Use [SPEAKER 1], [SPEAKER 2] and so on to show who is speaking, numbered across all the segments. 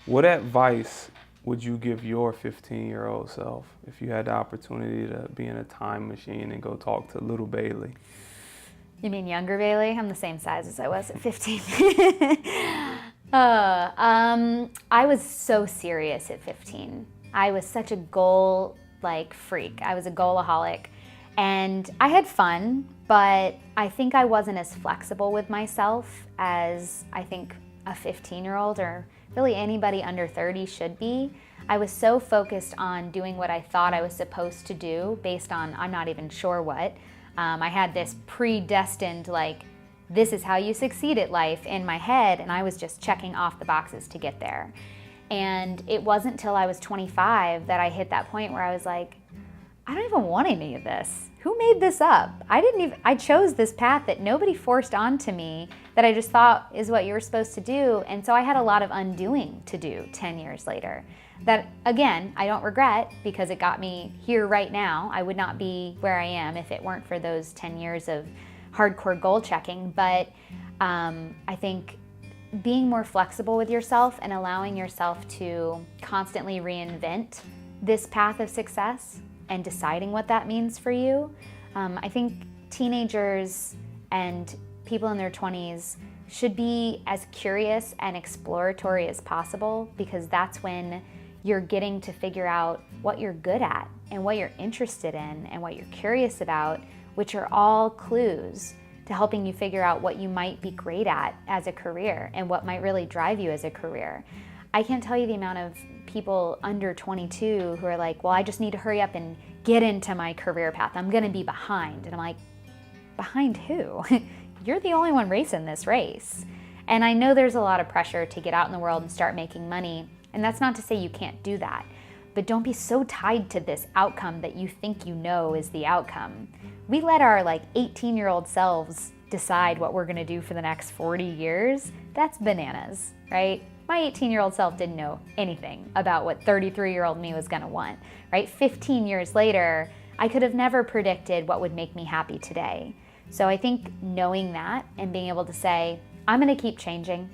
[SPEAKER 1] What advice would you give your 15-year-old self if you had the opportunity to be in a time machine and go talk to little Baily?
[SPEAKER 2] You mean younger Bailey? I'm the same size as I was at 15. I was so serious at 15. I was such a goal freak. I was a goalaholic, and I had fun, but I think I wasn't as flexible with myself as I think a 15-year-old or really anybody under 30 should be. I was so focused on doing what I thought I was supposed to do based on I'm not even sure what. I had this predestined, this is how you succeed at life in my head, and I was just checking off the boxes to get there. And it wasn't till I was 25 that I hit that point where I was like, I don't even want any of this. Who made this up? I chose this path that nobody forced onto me, that I just thought is what you were supposed to do. And so I had a lot of undoing to do 10 years later. That, again, I don't regret because it got me here right now. I would not be where I am if it weren't for those 10 years of hardcore goal checking. But I think being more flexible with yourself and allowing yourself to constantly reinvent this path of success and deciding what that means for you. I think teenagers and people in their 20s should be as curious and exploratory as possible, because that's when you're getting to figure out what you're good at and what you're interested in and what you're curious about, which are all clues to helping you figure out what you might be great at as a career and what might really drive you as a career. I can't tell you the amount of people under 22 who are like, well, I just need to hurry up and get into my career path. I'm gonna be behind. And I'm like, behind who? You're the only one racing this race. And I know there's a lot of pressure to get out in the world and start making money. And that's not to say you can't do that, but don't be so tied to this outcome that you think you know is the outcome. We let our 18-year-old selves decide what we're gonna do for the next 40 years. That's bananas, right? My 18-year-old self didn't know anything about what 33-year-old me was gonna want, right? 15 years later, I could have never predicted what would make me happy today. So I think knowing that and being able to say, I'm gonna keep changing.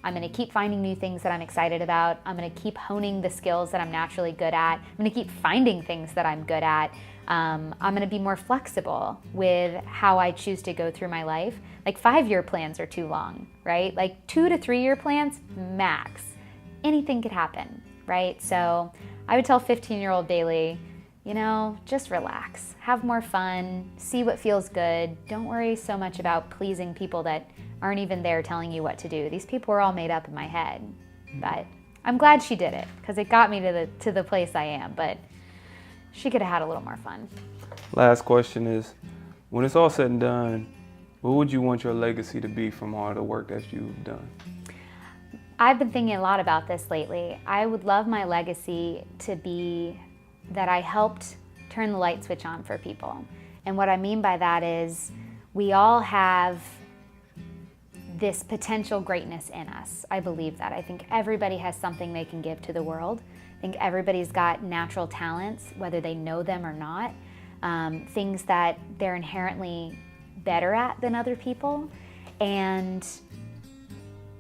[SPEAKER 2] I'm gonna keep finding new things that I'm excited about. I'm gonna keep honing the skills that I'm naturally good at. I'm gonna keep finding things that I'm good at. I'm gonna be more flexible with how I choose to go through my life. 5-year plans are too long, right? 2 to 3 year plans, max. Anything could happen, right? So I would tell 15-year-old Baily, just relax, have more fun, see what feels good. Don't worry so much about pleasing people that aren't even there telling you what to do. These people were all made up in my head, but I'm glad she did it because it got me to the place I am, but she could have had a little more fun.
[SPEAKER 1] Last question is, when it's all said and done, what would you want your legacy to be from all the work that you've done?
[SPEAKER 2] I've been thinking a lot about this lately. I would love my legacy to be that I helped turn the light switch on for people. And what I mean by that is we all have this potential greatness in us. I believe that. I think everybody has something they can give to the world. I think everybody's got natural talents, whether they know them or not, things that they're inherently better at than other people. And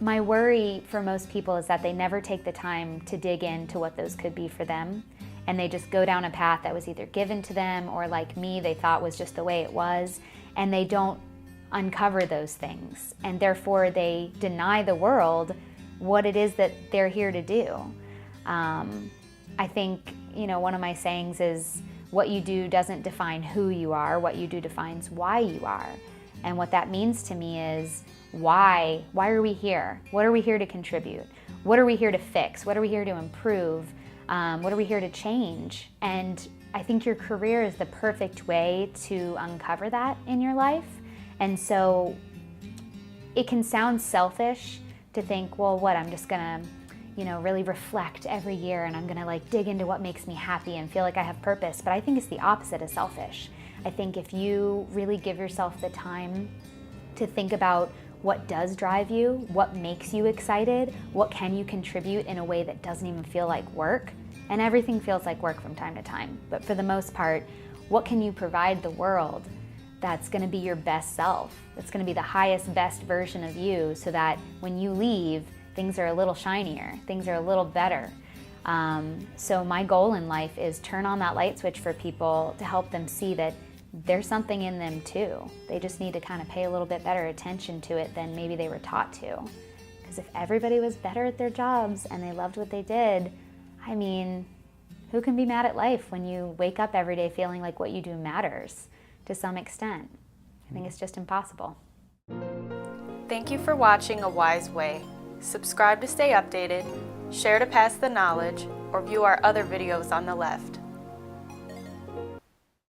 [SPEAKER 2] my worry for most people is that they never take the time to dig into what those could be for them. And they just go down a path that was either given to them or, like me, they thought was just the way it was. And they don't uncover those things. And therefore they deny the world what it is that they're here to do. I think, one of my sayings is, what you do doesn't define who you are, what you do defines why you are. And what that means to me is, why are we here? What are we here to contribute? What are we here to fix? What are we here to improve? What are we here to change? And I think your career is the perfect way to uncover that in your life. And so it can sound selfish to think, well, I'm just gonna, really reflect every year and I'm gonna dig into what makes me happy and feel like I have purpose. But I think it's the opposite of selfish. I think if you really give yourself the time to think about what does drive you, what makes you excited, what can you contribute in a way that doesn't even feel like work, and everything feels like work from time to time. But for the most part, what can you provide the world that's gonna be your best self, that's gonna be the highest, best version of you, so that when you leave, things are a little shinier, things are a little better. So my goal in life is turn on that light switch for people to help them see that there's something in them too. They just need to kind of pay a little bit better attention to it than maybe they were taught to. Because if everybody was better at their jobs and they loved what they did, I mean, who can be mad at life when you wake up every day feeling like what you do matters to some extent? I think it's just impossible.
[SPEAKER 3] Thank you for watching A Wise Way. Subscribe to stay updated, share to pass the knowledge, or view our other videos on the left.